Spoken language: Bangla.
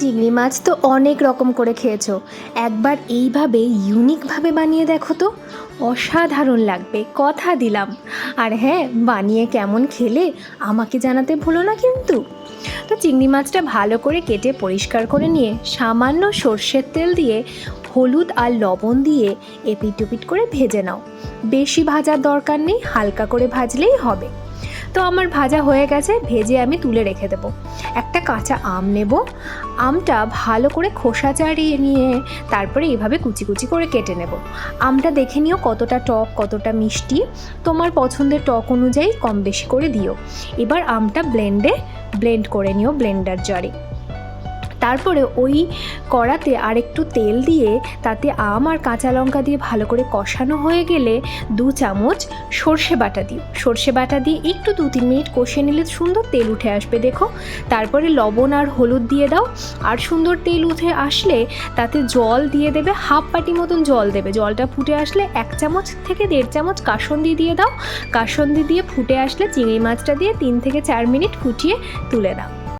চিংড়ি মাছ তো অনেক রকম করে খেয়েছো, একবার এইভাবে ইউনিকভাবে বানিয়ে দেখো তো, অসাধারণ লাগবে, কথা দিলাম। আর হ্যাঁ, বানিয়ে কেমন খেলে আমাকে জানাতে ভুলো না কিন্তু। তো চিংড়ি মাছটা ভালো করে কেটে পরিষ্কার করে নিয়ে সামান্য সর্ষের তেল দিয়ে হলুদ আর লবণ দিয়ে এপিট ওপিট করে ভেজে নাও। বেশি ভাজার দরকার নেই, হালকা করে ভাজলেই হবে। তো আমার ভাজা হয়ে গেছে, ভেজে আমি তুলে রেখে দেবো। একটা কাঁচা আম নেব, আমটা ভালো করে খোসা ছাড়িয়ে নিয়ে তারপরে এইভাবে কুচি কুচি করে কেটে নেব। আমটা দেখে নিও কতটা টক কতটা মিষ্টি, তোমার পছন্দের টক অনুযায়ী কম বেশি করে দিও। এবার আমটা ব্লেন্ড করে নিও ব্লেন্ডার জারে। তারপরে ওই কড়াতে আর একটু তেল দিয়ে তাতে আম আর কাঁচা লঙ্কা দিয়ে ভালো করে কষানো হয়ে গেলে 2 চামচ সর্ষে বাটা দিও। সর্ষে বাটা দিয়ে একটু 2-3 মিনিট কষিয়ে নিলে সুন্দর তেল উঠে আসবে দেখো। তারপরে লবণ আর হলুদ দিয়ে দাও, আর সুন্দর তেল উঠে আসলে তাতে জল দিয়ে দেবে, হাফ বাটি মতন জল দেবে। জলটা ফুটে আসলে 1 চামচ থেকে 1.5 চামচ কাসুন্দি দিয়ে দাও। কাসুন্দি দিয়ে ফুটে আসলে চিংড়ি মাছটা দিয়ে 3 থেকে 4 মিনিট ফুটিয়ে তুলে দাও।